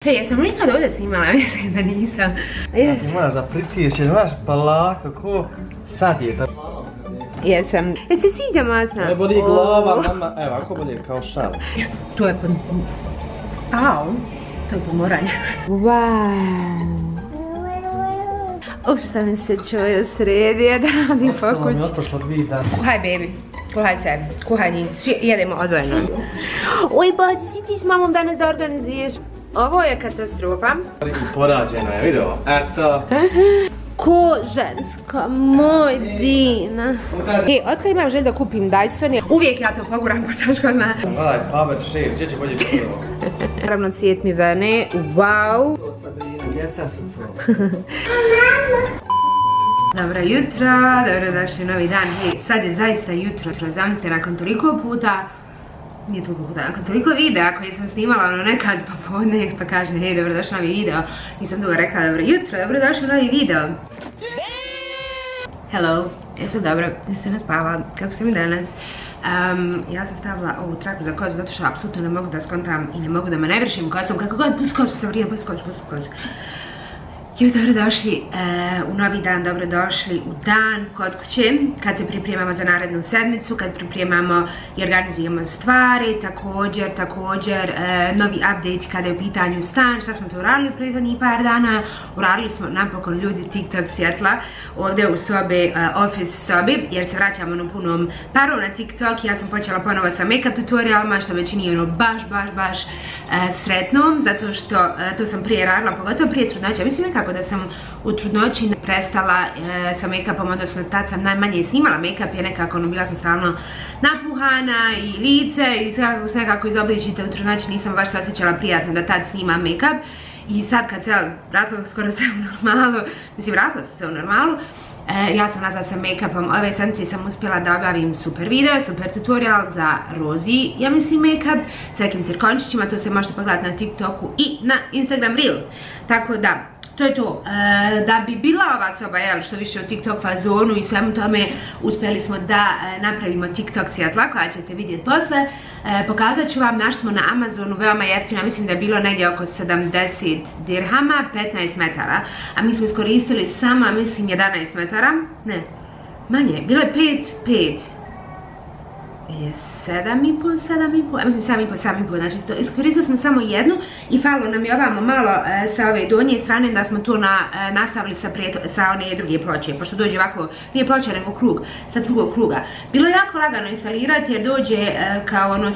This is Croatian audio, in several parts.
Hej, jesam li ikad ovdje snimala? Mislim da nisam. Ti moraš da pritišeš, znaš, polako, ko sad je to. Jesam. Se sviđa masna? Ne boli glava, mama, evo, ako bolje kao šal. To je Au, to je pomoranje. Wow. Šta mi se čuje sredi, da radim po kući. Mi otpošlo 2 dana. Kuhaj, baby. Kuhaj sebi. Kuhaj njim. Svi jedemo odvojeno. Oj, baci si ti s mamom danas da organizuješ. Ovo je katastrofa. Porađeno je, vidio? Eto. Ko ženska, moj Dina. Otkad imam želj da kupim Dyson, uvijek ja to poguram po čaškama. Gledaj, Power 6, gdje će bolje prvo? Naravno, cvijet mi vene, wow. Djeca su to. Dobro jutro, dobrodošli novi dan. Sad je zaista jutro, zamislite nakon toliko puta, nije toliko puta, nakon toliko videa koji sam snimala ono nekad popodne pa kažem hej dobrodošli novi video, nisam dugo rekla dobro jutro, dobrodošli novi video. Hello, jesam dobro, jesam se naspavala, kako ste mi danas? Ja sam stavila ovu traku za kozu zato što apsolutno ne mogu da skontam i ne mogu da me ne vršim kosom, kako god pusti kosu sam vrije, pusti kosu. Dobrodošli u novi dan, dobrodošli u dan kod kuće, kad se pripremamo za narednu sedmicu, kad pripremamo i organizujemo stvari, također novi update kada je u pitanju stan, šta smo to uradili u prethodnih par dana, uradili smo napokon ljudi TikTok svjetla ovdje u sobi, office sobi, jer se vraćamo na punom paru na TikTok, ja sam počela ponovo sa make-up tutorialima, što već nije ono baš sretno, zato što to sam prije radila, pogotovo prije trudnoće, mislim nekako da sam u trudnoći prestala sa make-upom, odnosno tad sam najmanje snimala make-up jer nekako bila sam stalno napuhana i lice i sve kako izobličite u trudnoći nisam baš se osjećala prijatno da tad snimam make-up i sad kad se vratila skoro sve u normalu, mislim vratila se sve u normalu, ja sam nazad sa make-upom, ove sedmice sam uspjela da obavim super video, super tutorial za Rozi, ja mislim make-up, s nekim cirkončićima, to se možete pogledati na TikToku i na Instagram Reel, tako da to je to, da bi bila ova soba, što više u TikTok fazonu i svemu tome, uspjeli smo da napravimo TikTok svjetla koja ćete vidjeti posle. Pokazat ću vam, našli smo na Amazonu, veoma jeftino, mislim da je bilo negdje oko 70 dirhama, 15 metara, a mi smo iskoristili samo, mislim, 11 metara, ne, manje, bilo je 5, 7,5, mislim 7,5, znači iskoristili smo samo jednu i falo nam je ovamo malo sa ove donje strane da smo to nastavili sa one druge ploče, pošto dođe ovako, nije ploča nego krug, sa drugog kruga. Bilo je jako lagano instalirati jer dođe kao ono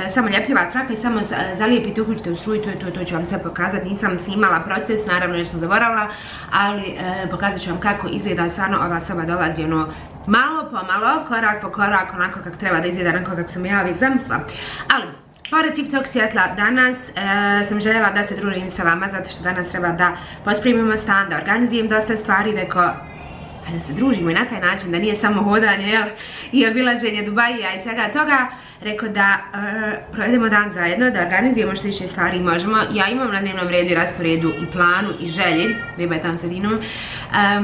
samoljepljiva traka i samo zalijepite, uključite u struju, to ću vam sve pokazati, nisam snimala proces, naravno jer sam zaboravila, ali pokazat ću vam kako izgleda stvarno ova soba dolazi ono malo po malo, korak po korak, onako kako treba da izgleda, onako kako sam ja uvijek zamislila. Ali, pored TikTok svjetla, danas sam željela da se družim sa vama, zato što danas treba da pospremimo stan, da organizujem dosta stvari, rekao, ajde da se družimo i na taj način, da nije samo hodanje i obilaženje Dubaija i svega toga, rekao da provedemo dan zajedno, da organizujemo što više stvari možemo. Ja imam na dnevnom redu i rasporedu i planu i želji, beba je tam sredinom,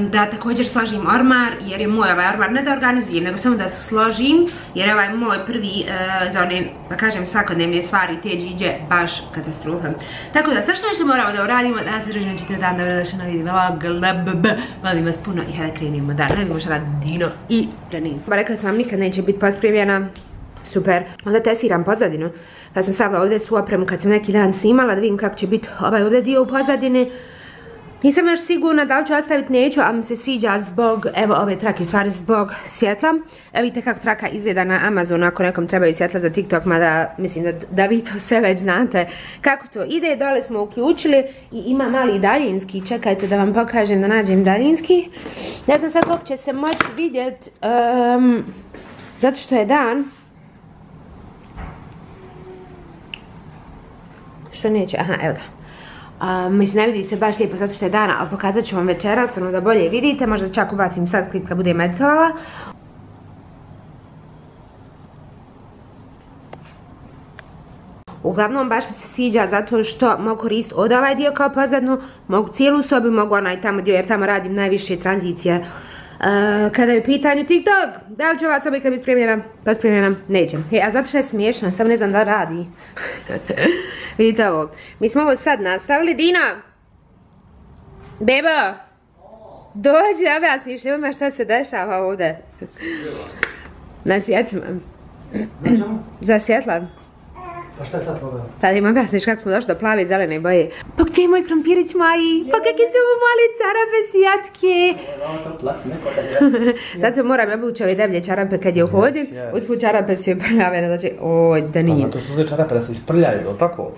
da također složim ormar, jer je moj ovaj ormar, ne da organizujem, nego samo da složim, jer je ovaj moj prvi za one, da kažem, svakodnevne stvari, te džiđe, baš katastrofa. Tako da, sad što nešto moramo da uradimo, danas se družimo, ćete dan, dobrodošli na video vlog, volim vas puno i hajde krenimo da radimo šta radi Dino i Renin. Rekla sam vam, nikad neće biti pospremljena. Super, onda testiram pozadinu, pa sam stavila ovdje svu opremu kad sam neki dan snimala da vidim kako će biti ovaj ovdje dio u pozadini. Nisam još sigurna da li ću ostaviti, neću, ali mi se sviđa zbog, evo ove trake, u stvari zbog svjetla. Evo vidite kako traka izgleda na Amazonu, ako nekom trebaju svjetla za TikTok, mada mislim da vi to sve već znate kako to ide. Dole smo uključili i ima mali daljinski, čekajte da vam pokažem da nađem daljinski. Ne znam sad koliko će se moći vidjeti, zato što je dan. Što neće, aha, evo ga. Mislim, ne vidi se baš lijepo zato što je dana, ali pokazat ću vam večeras, ono da bolje vidite, možda čak ubacim sad klip kad budem editovala. Uglavnom, baš mi se sviđa zato što mogu koristiti od ovaj dio kao pozadnu, mogu cijelu sobu, mogu onaj tamo dio jer tamo radim najviše tranzicije Kada je u pitanju TikTok, da li će ova soba biti spremljena? Pa spremljena neće. A zato što je smiješno, samo ne znam da radi. Vidite ovo, mi smo ovo sad nastavili. Dina! Beba! Dođi da objasniš ljudima šta se dešava ovdje. Na svjetlima. Za svjetla. Pa šta je sad problem? Pa da im objasniš kako smo došli do plave i zelene boje. Pa gdje je moj krompirić Maji? Pa kakve su mu mali čarape sjatke? Zato moram obući ove deblje čarape kad je u hodi. Usput čarape su joj prljave, znači oj da nije. Pa zato što su čarape da se isprljaju, ili tako?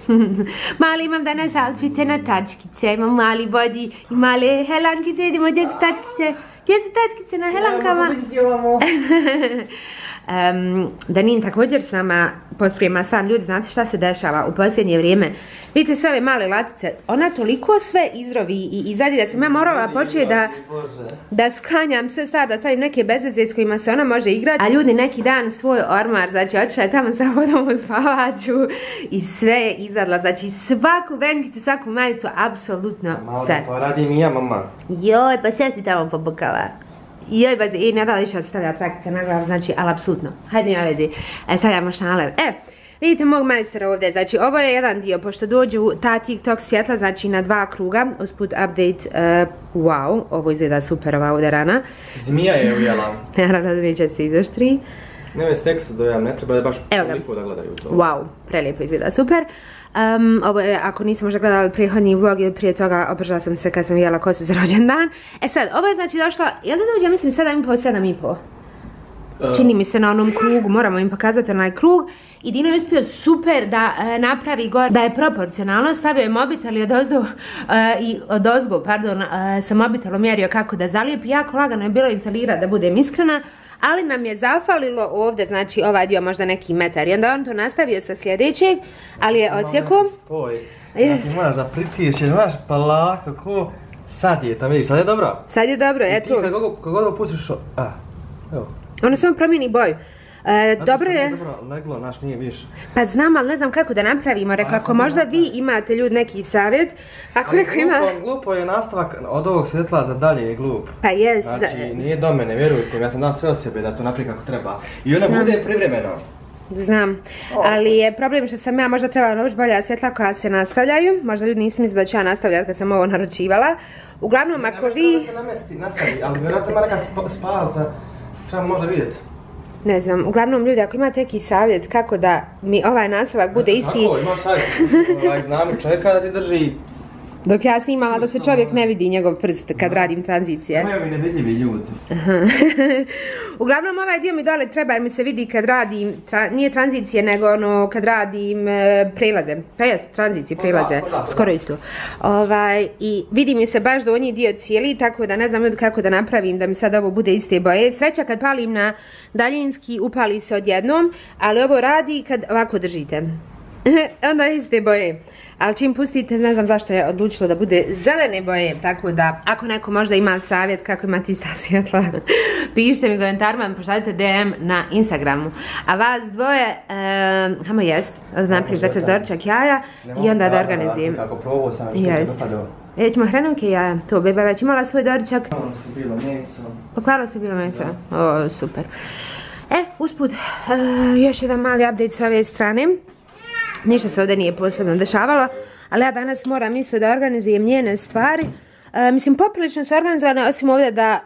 Mali imam danas outfite na tačkice, imam mali body i male helankice, vidimo gdje su tačkice. Gdje su tačkice na helankama? Danin također s nama posprema stan. Ljudi, znate šta se dešava u posljednje vrijeme? Vidite sve ove male latice, ona toliko sve izrovi i izadi da sam ja morala početi da sklanjam sve stvar, da stavim neke bezveze s kojima se ona može igrati. A ljudi, neki dan svoj ormar, znači otišla je tamo sa vodom u spavaču i sve je izadla, znači svaku venkicu, svaku majicu, apsolutno sve. Malo pa radim i ja, mama. Joj, pa sve si tamo pobukala. Joj, bazi, i ne da li više da se stavlja trakice na glavu, znači, ali apsolutno. Hajde nema vezi, stavljamo šnale. Vidite mog majstora ovdje, znači ovo je jedan dio, pošto dođu ta TikTok svjetla, znači na 2 kruga, usput update, wow, ovo izgleda super, ova ovdje rana. Zmija je ujela. Naravno da neće se izoštri. Ne, stek su dojam, ne treba da baš toliko da gledaju to. Wow, prelijepo izgleda, super. Ovo je, ako nisam možda gledala prethodni vlog ili prije toga, obržala sam se kad sam jela kosu za rođendan. Sad, ovo je znači došla, jel da dođe, mislim 7,5? Čini mi se na onom krugu, moramo im pokazati onaj krug. I Dino je uspio super da napravi gore, da je proporcionalno, stavio je mobitel i odozgo, sa mobitelom mjerio kako da zalijepi. Jako lagano je bilo instalirati, da budem iskrena. Ali nam je zafalilo ovdje, znači ovaj dio možda neki metar. I onda on to nastavio sa sljedećeg, ali je odsjekom. Znači moraš da pritišćeš, znaš, pa lako, ko sad je tam, vidiš, sad je dobro? Sad je dobro, eto. I ti kad god opustiš, evo. Ono samo promijeni boju. Dobro je. Dobro leglo, naš nije više. Pa znam, ali ne znam kako da napravimo. Rekao, ako možda vi imate ljudi neki savjet. Ako neko ima... Glupo je nastavak od ovog svjetla za dalje je glup. Pa jes. Znači, nije do mene, vjerujte mi, ja sam dao sve od sebe da to napravi kako treba. I ona bude privremeno. Znam, ali je problem što sam ja možda trebala naučiti bolja svjetla koja se nastavljaju. Možda ljudi nisu mislili da ću ja nastavljati kad sam ovo naručivala. Uglavnom, ako vi... Ne, treba da se nastavi, ali vjerojatno ima neka spalca, treba možda vidjeti. Ne znam, uglavnom ljudi, ako imate neki savjet kako da mi ovaj nastavak bude isti... Kako, imaš savjet, znam čovjeka da ti drži... Dok ja snimala da se čovjek ne vidi njegov prst kad radim tranzicije. Imaju mi nevidljivi ljudi. Uglavnom ovaj dio mi dole treba jer mi se vidi kad radim, nije tranzicije nego ono kad radim prelaze. Pa jest, tranzicije, prelaze, skoro isto. I vidi mi se baš donji dio cijeli, tako da ne znam ljudi kako da napravim da mi sad ovo bude iste boje. Sreća kad palim na daljinski upali se odjednom, ali ovo radi kad ovako držite. Onda iste boje. Ali čim pustite, ne znam zašto je odlučilo da bude zelene boje, tako da ako neko možda ima savjet kako imati ista svjetla, pišite mi komentarima, pošaljite DM na Instagramu. A vas dvoje, hajmo jest, da napravim začas doručak jaja i onda da organizujem. Kako probao sam, što te dopadao. Ćemo hrenovke jaja, to beba već imala svoj doručak. Pokvarilo se bilo meso. Pokvarilo se bilo meso, o super. Usput, još jedan mali update s ove strane. Ništa se ovdje nije posebno dešavalo, ali ja danas moram isto da organizujem njene stvari. Mislim, poprilično su organizovane, osim ovdje da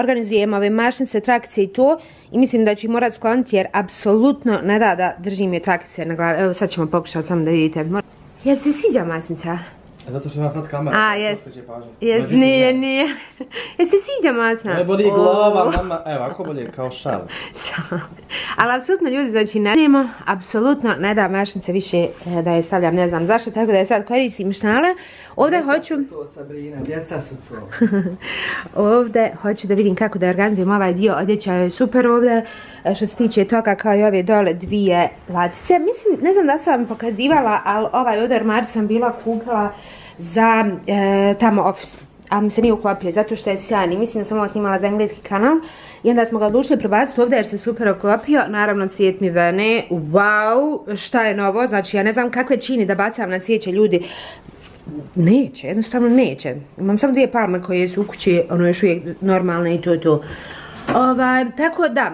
organizujem ove mašnice, trakice i to. I mislim da ću ih morat skloniti jer apsolutno ne da držim je trakice na glavi. Evo sad ćemo pokušati samo da vidite. Jel ti se sviđa masnica? Zato što ima sad kamera. Jest, nije. Jel se sviđa masna? Ne boli glava, mama, evo, ako bolje kao šal. Ali apsolutno ljudi, znači ne znamo, apsolutno ne da mašnice više da je stavljam, ne znam zašto, tako da je sad koristim šnale. Ovdje hoću... Djeca su to, Sabrina, djeca su to. Ovdje hoću da vidim kako da organizujem ovaj dio, odjeća je super ovdje. Što se tiče toga kao i ove dole 2 latice. Mislim, ne znam da sam vam pokazivala, ali ovaj ovdje ormar sam bila kupila za tamo office. Ali mi se nije uklopio zato što je sjajan i mislim da sam ovo snimala za engleski kanal. I onda smo ga odlučili prebaciti ovdje jer se super uklopio. Naravno cvijet mi vene. Wow, šta je novo? Znači ja ne znam kakve čini da bacam na cvijeće ljudi. neće, jednostavno neće. Imam samo 2 palme koje su u kući, ono još uvijek normalne i to. Tako da,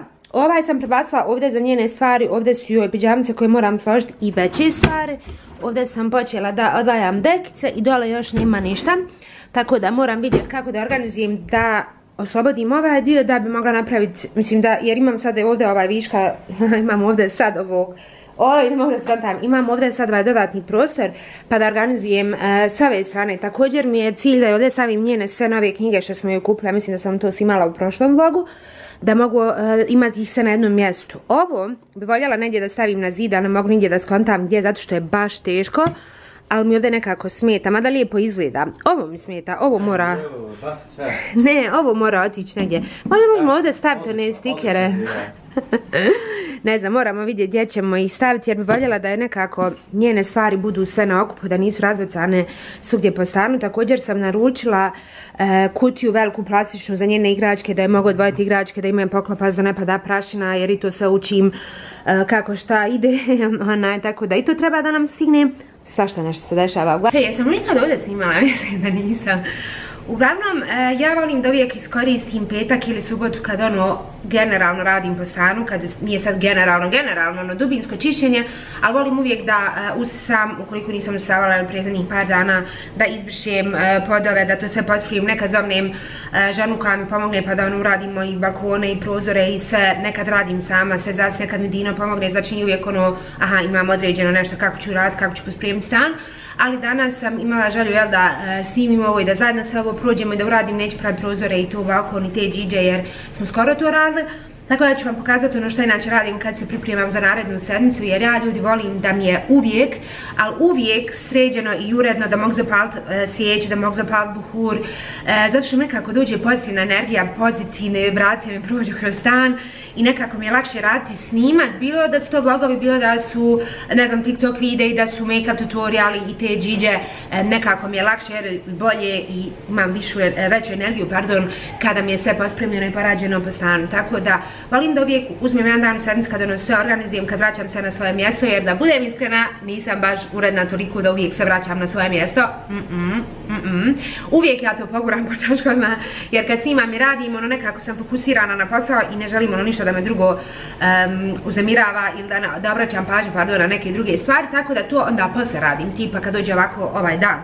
sam prebacila ovdje za njene stvari, ovdje su joj pidžamice koje moram složiti i veće stvari. Ovdje sam počela da odvajam dekice i dole još nema ništa. Tako da moram vidjeti kako da organizujem da oslobodim ovaj dio da bi mogla napraviti, mislim da, jer imam sad ovdje ovaj viška, imam ovdje sad ovog, ne mogu da skontam, imam ovdje sad ovaj dodatni prostor pa da organizujem s ove strane. Također mi je cilj da ovdje stavim njene sve nove knjige što smo joj kupila, mislim da sam to snimala u prošlom vlogu, da mogu imati ih sve na jednom mjestu. Ovo bi voljela negdje da stavim na zid, a ne mogu nigdje da skontam gdje, zato što je baš teško, ali mi ovdje nekako smeta, mada lijepo izgleda. Ovo mi smeta, ovo mora... Ne, ovo mora otići negdje. Možda možemo ovdje staviti one stikere. Ne znam, moramo vidjeti gdje ćemo ih staviti, jer bi voljela da je nekako njene stvari budu sve na okupu, da nisu razbacane svugdje po stanu. Također sam naručila kutiju veliku plastičnu za njene igračke, da je mogu odvojiti igračke, da imaju poklopac, da ne pada prašina, jer i to sve učim kako šta ide, tako da i to treba da nam stigne. Svašta nešto se dešava. Jesam li ikad ovdje snimala? Mislim da nisam. Uglavnom, ja volim da uvijek iskoristim petak ili subotu kad ono generalno radim po stanu, kad nije sad generalno dubinsko čišćenje, ali volim uvijek da usisam, ukoliko nisam usavala prethodnih par dana, da izbrišem podove, da to sve posprijem, nekad zovnem ženu koja mi pomogne pa da ono uradimo i balkone i prozore i sve, nekad radim sama, sve za sve, kad mi Dino pomogne, znači uvijek ono, imam određeno nešto kako ću raditi, kako ću pospremiti stan. Ali danas sam imala želju da snimim ovo i da zajedno sve ovo prođemo i da uradim, neću praviti prozore i tu balkon i te džiđe jer smo skoro to radili. Tako da ću vam pokazati ono što inače radim kad se pripremam za narednu sedmicu, jer ja ljudi volim da mi je uvijek, ali uvijek sređeno i uredno, da mogu zapaliti svijeću, da mogu zapaliti buhur, zato što nekako dođe pozitivna energija, pozitivne vibracije mi prođu kroz stan i nekako mi je lakše raditi, snimat, bilo da su to vlogovi, bilo da su, ne znam, TikTok videi, da su make-up tutoriali i te džiđe, nekako mi je lakše jer bolje i imam veću energiju, kada mi je sve pospremljeno i porađeno po stanu, tako da volim da uvijek uzmem jedan dan u sedmicu kada ono sve organizujem, kad vraćam se na svoje mjesto, jer da budem iskrena, nisam baš uredna toliko da uvijek se vraćam na svoje mjesto. Uvijek ja to poguram po čaškovima, jer kad snimam i radim, ono nekako sam fokusirana na posao i ne želim ono ništa da me drugo uzemirava ili da obraćam pažnju na neke druge stvari, tako da to onda posle radim, tipa kad dođe ovako ovaj dan.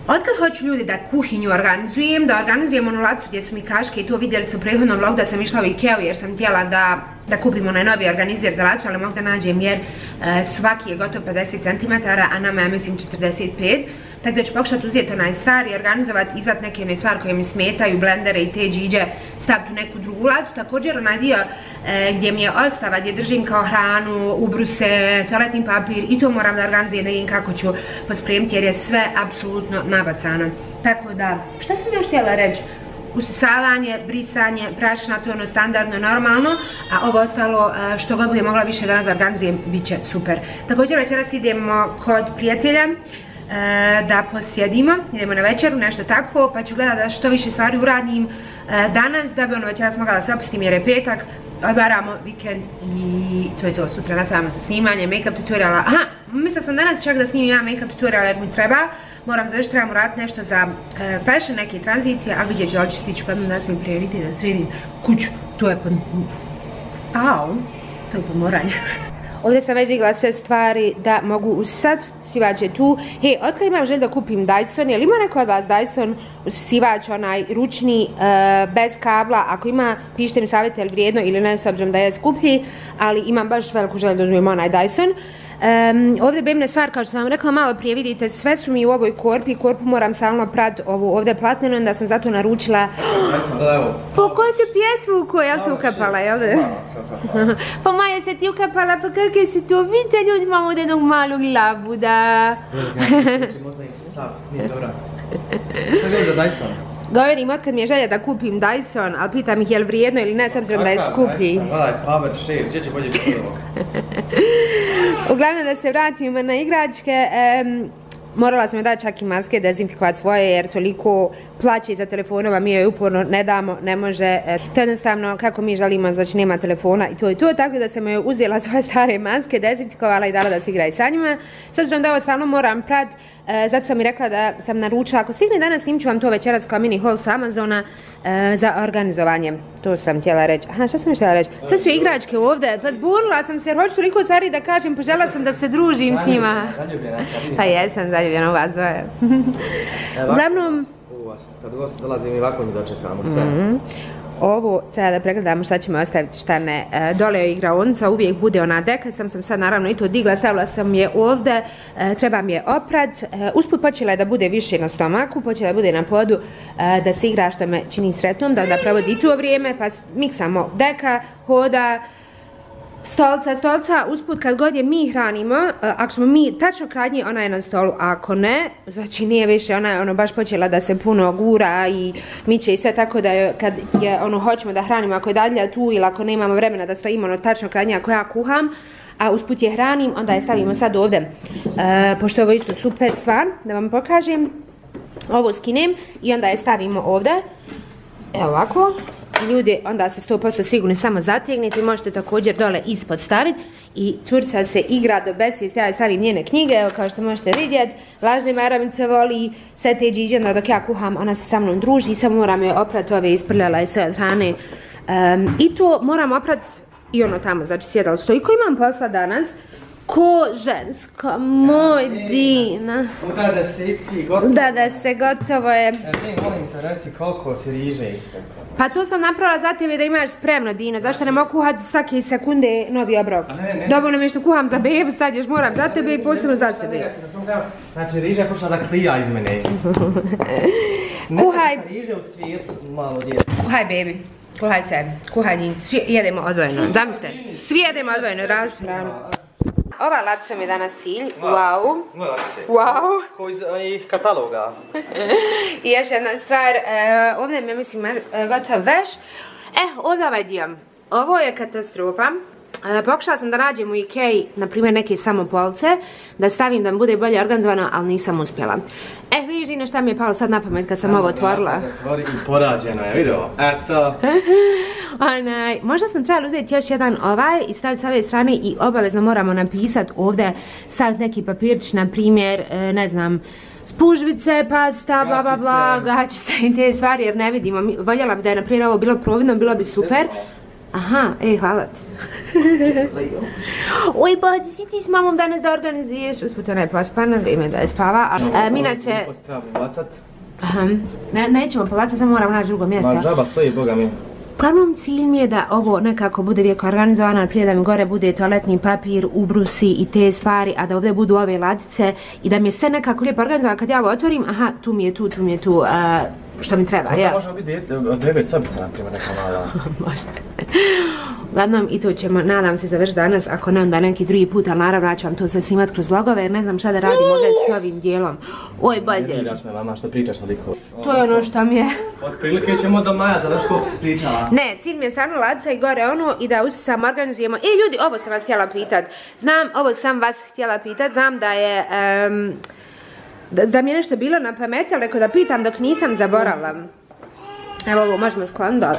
Otkad hoću ljudi da kuhinju organizujem, da organizujem onu lacu gdje su mi kaške i to vidjeli su u prethodnom vlogu da sam išla u Ikeu jer sam htjela da kupim onaj novi organizer za lacu, ali mogu da nađem jer svaki je gotovo 50 cm, a nama je mislim 45. Tako da ću pokušati uzeti onaj stari, organizovati, izvat neke one stvari koje mi smetaju, blendere i te džiđe, staviti u neku drugu lacu. Također onaj dio gdje mi je ostava, gdje držim kao hranu, ubruse, toaletni papir i to moram da organizujem, da vidim kako ću pospremiti jer je sve apsolutno nabacano. Tako da, šta sam još htjela reći? Usisavanje, brisanje, prašina, to je ono standardno, normalno, a ovo ostalo što god bude mogla više danas da organizujem, bit će super. Također večeras idemo kod prijatelja da posjedimo, idemo na večeru, nešto tako, pa ću gledati da što više stvari uradim danas, da bi ono večeras mogla da se opustim jer je petak, odmaramo vikend i to je to, sutra nastavljamo sa snimanjem, make-up tutoriala. Mislila sam danas čak da snimim jedan make-up tutorial jer mi treba, moram završiti, trebam uraditi nešto za fashion, neke tranzicije, a vidjet ću da li ću stići kad nas mi prioritet da sredim kuću, to je pod moranje. Ovdje sam već digla sve stvari da mogu usisat, usisivač je tu. Hej, otkad imam želju da kupim Dyson, je li ima neko od vas Dyson usisivač, onaj ručni, bez kabla? Ako ima, pišite mi savjete, je li vrijedno ili ne, s obzirom da je skuplji, ali imam baš veliku želju da uzmem onaj Dyson. Ovdje bemne stvar, kao što sam vam rekla malo prije, vidite, sve su mi u ovoj korpi, korpu moram stalno prat ovu ovdje platnenu, onda sam zato naručila... Po koju se pjesmu u kojoj, jel se ukapala, jel da? Pa Maja se ti ukapala, pa kakve su to, vidite ljudi, imamo od jednog malog labuda. Govorim, otkad mi je želja da kupim Dyson, ali pitam ih je li vrijedno ili ne, s obzirom da je skuplji. Gledaj, Power 6, gdje će bolje biti ovog? Uglavnom da se vratim na igračke, morala sam joj dati čak i maske, dezinfikovati svoje jer toliko plaće iza telefonova, mi joj uporno ne damo, ne može. To je jednostavno kako mi želimo, znači nema telefona i to je to, tako da sam joj uzela svoje stare maske, dezinfikovala i dala da se igra i sa njima. S obzirom da ovo stvarno moram prat, zato sam mi rekla da sam naručila, ako stigne danas snimit ću vam to večeras kao mini haul sa Amazona za organizovanje. To sam htjela reći. Aha, šta sam još htjela reći? Sad su igračke ovdje, pa zbunila sam se jer hoću toliko stvari da kažem, požela sam da se družim s njima. Pa jesam zaljubljena u vas dvoje. Uglavnom... Kad gost dolazi mi ovako mi dočekamo sve. Ovo treba da pregledamo šta ćemo ostaviti šta ne. Dole je igraonica, uvijek bude ona deka, sam sad naravno i to digla, stavila sam je ovdje, trebam je oprat. Usput počela je da bude više na stomaku, počela je da bude na podu, da se igra što me čini sretnom, da provodi to vrijeme, pa miksamo deka, hoda, stolca, usput kad god je mi hranimo, ako smo mi tačno kraj nje, ona je na stolu, a ako ne, znači nije više, ona je baš počela da se puno gura i miče i sve, tako da kad je hoćemo da hranimo, ako je dalje tu ili ako nemamo vremena da stojimo tačno kraj nje, ako ja kuham, a usput je hranim, onda je stavimo sad ovdje, pošto je ovo isto super stvar, da vam pokažem, ovo skinem i onda je stavimo ovdje, evo ovako. Ljudi, onda se 100% sigurno samo zategnete i možete također dole ispod staviti i curica se igra do besvijesti, ja stavim njene knjige, evo kao što možete vidjeti, lažne maramice voli, sve te džiđe, onda dok ja kuham, ona se sa mnom druži, samo moram joj oprati ove isprljala i sve od hrane i to moram oprati i ono tamo, znači sjedalo stoji. Ko imam posla danas? Ko žensko, moj Dina. Da se ti gotovo. Da se gotovo je. Molim te reci koliko si riže ispekla. Pa to sam napravila za tebe da imaš spremno, Dina. Zašto ne mogu kuhati svake sekunde novi obrok? Dobro nam je što kuham za bebu, sad još moram za tebe i posebno za sebe. Znači riža je počela da klija iz mene. Kuhaj. Ne sam riže u svijetu malo djeti. Kuhaj bebi. Kuhaj se. Kuhaj njih. Svi jedemo odvojeno. Zamislite. Svi jedemo odvojeno. Različitu hranu. Ova latica mi je danas cilj, wow. Wow. Ko iz onih kataloga. I još jedna stvar, ovdje mi mislim gotov veš. Ovdje ovaj dio. Ovo je katastrofa. Pokušala sam da nađem u Ikeji, na primjer, neke samopolce, da stavim da mi bude bolje organizovano, ali nisam uspjela. Vidiš Dino šta mi je palo sad na pamet kad sam ovo otvorila. Zatvori i porađeno je, vidio? Eto. Možda smo trebali uzeti još jedan ovaj i staviti s ove strane i obavezno moramo napisati ovdje, staviti neki papirčić, na primjer, ne znam, spužvice, pasta, bla bla bla, gačice i te stvari jer ne vidimo. Voljela bi da je na primjer ovo bilo providno, bilo bi super. Aha, hvala ti. Oj, bazi si ti s mamom danas da organizuješ. Usput ona je pospana, vrijeme da je spava. Mina će... Nećemo povacati, samo moram naći drugo mjesto. Ma džaba stoji, boga mi. Uglavnom cilj mi je da ovo nekako bude vijek organizovano, prije da mi gore bude toaletni papir, ubrusi i te stvari, a da ovdje budu ove ladice i da mi je sve nekako lijepo organizovano. Kad ja ovo otvorim, aha, tu mi je tu, što mi treba, ja. Možemo biti 9 sobica, na primjer, neka mala. Možete. Uglavnom, i to ćemo, nadam se, završiti danas, ako ne onda neki drugi put, ali naravno ja ću vam to sve snimati kroz vlogove, jer ne znam šta da radim ovdje s ovim dijelom. Oj, baze. Ne vidiš me, mama, što pričaš toliko. To je ono što mi je. Od prilike ćemo do maja, završi koliko si pričala. Ne, cilj mi je stvarno ladica i gore ono i da sam organizujemo. Ljudi, ovo sam vas htjela pitat. Znam da je... Da mi je nešto bilo na pameti, ali rekao da pitam dok nisam zaboravila. Evo ovo možemo skloniti dole.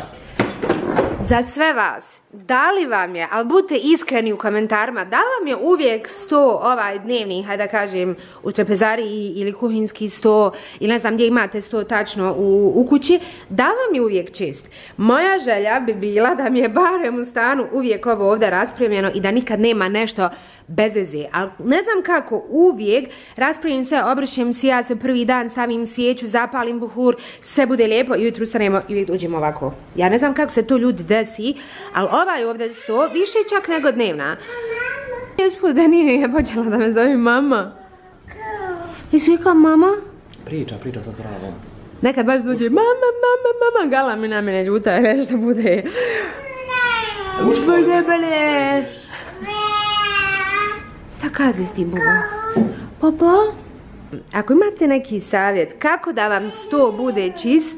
Za sve vas, da li vam je, ali budite iskreni u komentarima, da li vam je uvijek sto ovaj dnevni, hajde da kažem, u trpezariji ili kuhinski sto, ili ne znam gdje imate sto tačno u kući, da li vam je uvijek čist? Moja želja bi bila da mi je barem u stanu uvijek ovo ovdje raspremljeno i da nikad nema nešto bez veze, ali ne znam kako, uvijek raspravim sve, obrišem si ja sve prvi dan, stavim svijeću, zapalim buhur, sve bude lijepo i ujutro ustanemo i uvijek dođemo ovako. Ja ne znam kako se to ljudi desi, ali ovaj ovdje sto više čak nego dnevna. Usput da nije počela da me zove mama. Jesi rekao mama? Priča sa pravom. Nekad baš dođe mama, gala mi na mene ljuta jer nešto bude. Bude bale. Šta kazi s tim Boga? Papa? Ako imate neki savjet kako da vam sto bude čist,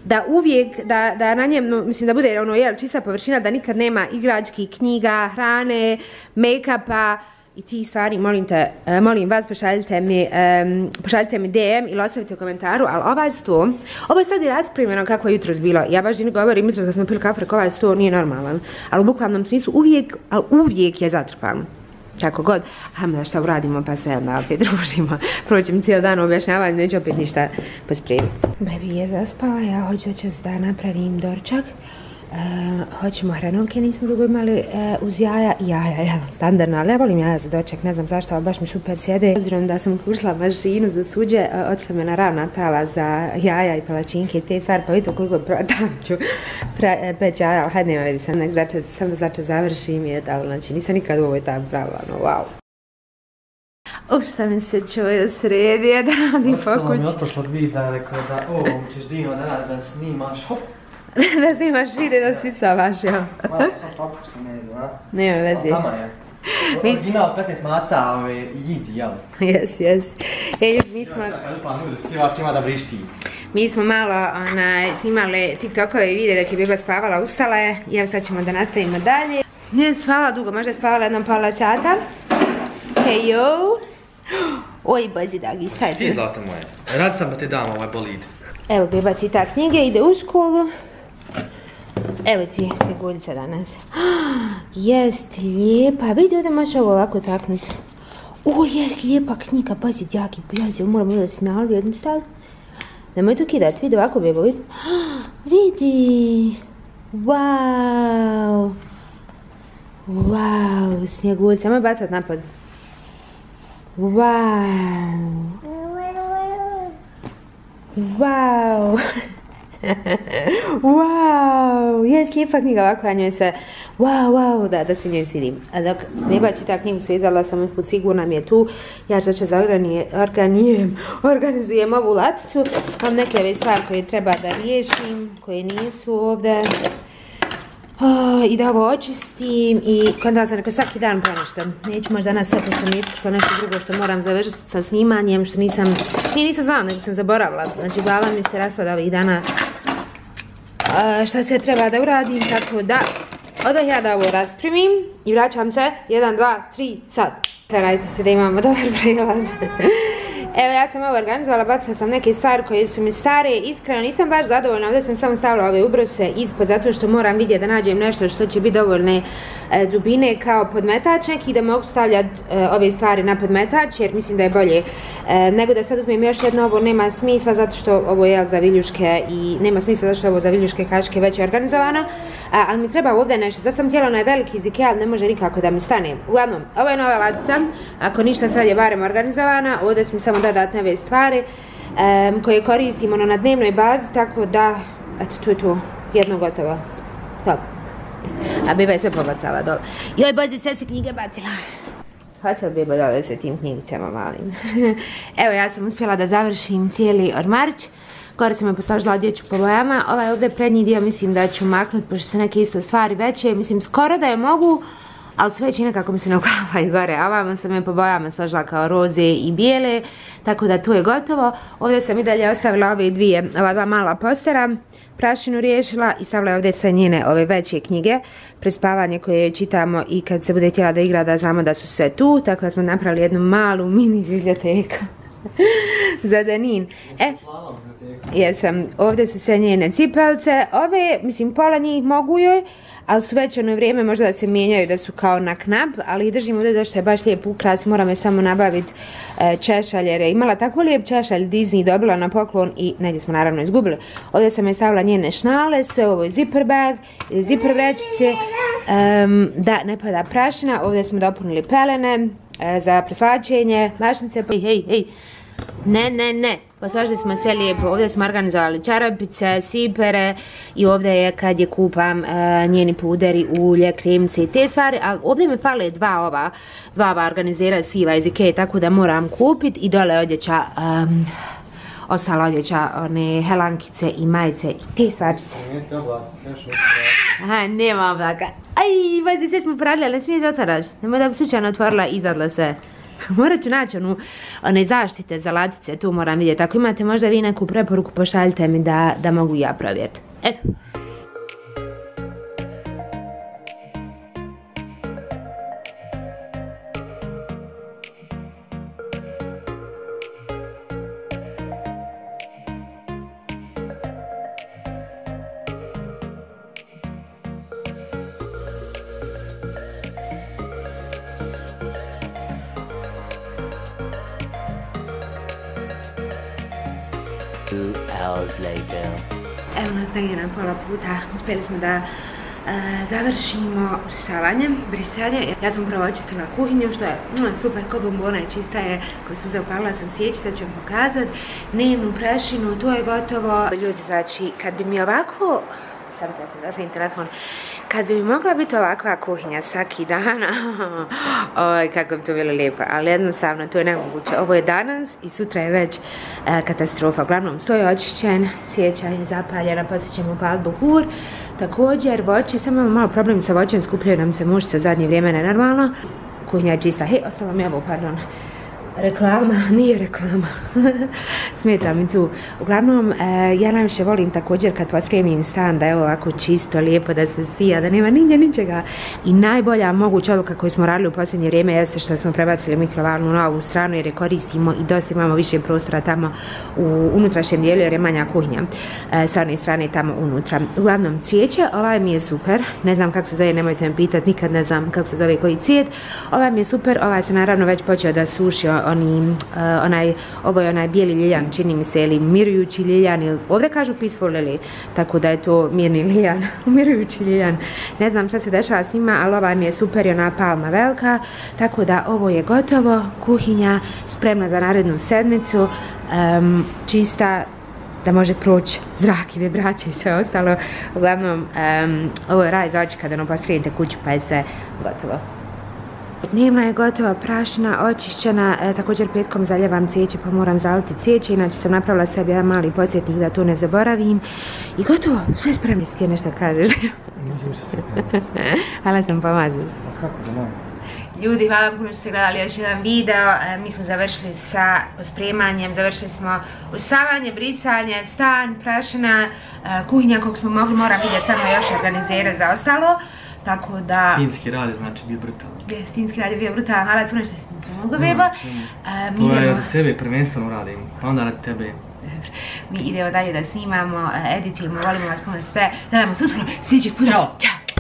da uvijek, da na njem, mislim da bude ono čista površina, da nikad nema igrački, knjiga, hrane, make-upa i tih stvari, molim vas, pošaljite mi DM ili ostavite u komentaru, ali ovaj sto, ovo je sad i raspremljeno kako je jutros bilo. Ja baš ne govorim jutros kad smo pili kafu, ovaj sto nije normalan, ali u bukvalnom smislu uvijek je zatrpan. kako god, ajmo da šta uradimo pa se onda opet družimo. Prođem cijel dan objašnjavanju, neću opet ništa pospremiti. Baby je zaspala, ja hoću da napravim dorčak. Hoćemo hranonke, nismo dugo imali uz jaja, standardno, ali ja volim jaja za doček, ne znam zašto, ali baš mi super sjede. Obzirom da sam uključila mašinu za suđe, otišla me na ravna tava za jaja i palačinke i te stvari, pa vidite koliko tam ću peć jaja, ali hajde nema vidi, sam da začet završim je, ali znači nisam nikad u ovoj tam pravila, no wow. Šta mi se čuje sredi, da radim po kući. Ostalo mi od prošlog videa, rekao da ćeš Dino danas da snimaš, hop. Da snimaš video, da sisavaš, jel? Malo sam popušti nedu, a? Nema veze. Tamo je. Original 15 maca, easy, jel? Jes. Mi smo... Mi smo malo snimali TikTokove i videe dok je Biba spavala, ustala je. I evo sad ćemo da nastavimo dalje. Nije spavala dugo, možda je spavala jednom pola sata. Hejo. Oj, bozi dagi, šta je tu? Sti zlata moje. Rad sam da ti dam ovaj bolid. Evo Biba cita knjige, ide u školu. Evo ti sigurica danas. Jest lijepa, vidi ovdje možeš ovo ovako taknuti. O, jest lijepa knjiga, pazi djaki, pazi, moram da si nalvi jednu staviti. Nemoj to kidati, vidi ovako Biba, vidi. Vidi. Wow. Wow, snjeguljica, moj bacat napad. Wow. Wow. Wow, jes lijepa knjiga ovako, a njoj se wow, da se njoj svidim. A dok Beba čita knjigu, svezala sam ispod, sigurna mi je tu. Ja će da organizujem ovu laticu. Mam neke ove stvari koje treba da riješim, koje nisu ovdje. I da ovo očistim i onda sam rekao svaki dan ponešto. Neću možda danas sve pošto mi iskusila nešto drugo što moram završiti sa snimanjem, što nisam znala, nego sam zaboravila. Znači glava mi se raspada ovih dana šta se treba da uradim, tako da odah ja da ovo raspremim i vraćam se 1, 2, 3, sad. Radite se da imamo dobar prilaz. Evo ja sam ovo organizovala, bacila sam neke stvari koje su mi stare, iskreno nisam baš zadovoljna, ovdje sam samo stavila ove ubrose ispod zato što moram vidjeti da nađem nešto što će biti dovoljne dubine kao podmetač neki, da mogu stavljati ove stvari na podmetač jer mislim da je bolje nego da sad uzmem još jedno, ovo nema smisla zato što ovo je za viljuške i nema smisla zato što ovo za viljuške kaške već je organizovano, ali mi treba ovdje nešto, sad sam htjela onaj veliki iz Ikea, ali ne može nikako da mi stane. Uglavnom, ovo je nova latica, ako ništa sad je barem organizovana, ovdje su mi samo dodatne ove stvari koje koristimo na dnevnoj bazi, tako da, eto, tu je to, jedno gotovo. Top. A Beba je sve pobacala dole. Joj, bozi, sve se knjige bacila. Hoće li Beba dole sa tim knjigicama malim? Evo, ja sam uspjela da završim cijeli ormarić. Gore sam je posložila odjeću po bojama. Ovaj ovdje prednji dio mislim da ću maknuti, pošto su neke isto stvari veće. Mislim, skoro da je mogu, ali su već i nekako mi se ne uklavaju gore. A ovamo sam je po bojama složila kao roze i bijele, tako da tu je gotovo. Ovdje sam i dalje ostavila ova dva mala postera, prašinu riješila i stavila ovdje sve njene ove veće knjige, prespavanje koje čitamo i kad se bude htjela da igra da znamo da su sve tu, tako da smo napravili jednu malu mini biblioteku za Danin. Jesam, ovdje su sve njene cipelce, ove, mislim, pola njih mogu joj, ali su već ono vrijeme možda da se mijenjaju, da su kao na knap, ali držim ovdje da što je baš lijep ukras, moram je samo nabaviti češalj jer je imala tako lijep češalj Disney, dobila na poklon i negdje smo naravno izgubili. Ovdje sam je stavila njene šnale, sve ovo je zipper bag, zipper vrećice, da ne pada prašina, ovdje smo dopunili pelene za preslačenje, mašnice, hej, ne, posložili smo sve lijepo, ovdje smo organizovali čarapice, sipere i ovdje je kad je kupam njeni puderi, ulje, kremice i te stvari, ali ovdje mi fale dva organizira siva iz Ikea, tako da moram kupiti i dole odjeća, ostala odjeća, one helankice i majice i te stvarčice. Aha, nema oblaka. Aj, vazi, sve smo poradili, ali ne smiješ otvaraš. Nemoj da bi slučajno otvorila i izadla se. Morat ću naći one zaštite za latice, tu moram vidjeti. Ako imate možda vi neku preporuku, pošaljite mi da mogu ja provjeriti. Eto. 2 hours later. Evo nas negdje na pola puta, uspjeli smo da završimo usisavanje, brisanje. Ja sam prvo očistila kuhinju, što je super, ko bombona je čista je, koju sam zaupalila sam sjeći, sad ću vam pokazat. Dnevnu prašinu, to je gotovo. Ljudi, znači, kad bi mi ovako, sam sekund, ostavim telefon, kad bi mi mogla biti ovakva kuhinja svaki dan, kako bi to bilo lijepo, ali jednostavno to je nemoguće. Ovo je danas i sutra je već katastrofa. Uglavnom, sto je očišćen, svijeća je zapaljena, poslije ćemo upaliti buhur. Također, voće, samo imamo malo problem sa voćem, skupljaju nam se mušice u zadnje vrijeme, nenormalno. Kuhinja je čista. Hej, ostalo mi ovo, pardon. Reklama, nije reklama, smeta mi tu. Uglavnom, ja najviše volim također kad pospremim stan da je ovako čisto, lijepo, da se sija, da nema nigdje ničega. I najbolja moguća odluka koju smo radili u posljednje vrijeme jeste što smo prebacili mikrovalnu na ovu stranu jer je koristimo i dosta imamo više prostora tamo u unutrašnjem dijelu jer je manja kuhinja s one strane tamo unutra. Uglavnom, cvijeće, ovaj mi je super, ne znam kako se zove, nemojte me pitati, nikad ne znam kako se zove koji cvijet. Ovaj mi je super, ovaj se naravno već počeo da suši, ovo je onaj bijeli ljiljan, čini mi se, ili mirujući ljiljan, ili ovdje kažu peaceful lily, tako da je to mirni ljiljan, umirujući ljiljan. Ne znam šta se dešava s njima, ali ovaj mi je super i ona palma velika, tako da ovo je gotovo, kuhinja spremna za narednu sedmicu, čista, da može proći zrak i vibracije i sve ostalo. Uglavnom, ovo je raj za oči kada pospremite kuću pa je sve gotovo. Dnevna je gotova, prašina, očišćena, također petkom zaljevam cvijeće pa moram zaliti cvijeće, inače sam napravila sebi jedan mali podsjetnik da to ne zaboravim. I gotovo, sve spremno, ti je nešto kažeš. Mislim što se kažeš. Hvala sam pomažu. Kako da ne? Ljudi, hvala vam puno što ste gledali još jedan video, mi smo završili sa pospremanjem, završili smo usisavanje, brisanje, stan, prašina, kuhinja koliko smo mogli, moram vidjeti samo još organizirati za ostalo. Tako da... Timski rad je znači bio brutalan. Timski rad je bio brutalan, hvala puno što ste mi pomogli, beba. To je od sebe prvenstveno radim, pa onda radi tebe. Mi idemo dalje da snimamo, editujemo, volimo vas puno sve. Gledamo se uskoro, sljedećeg puta. Ćao!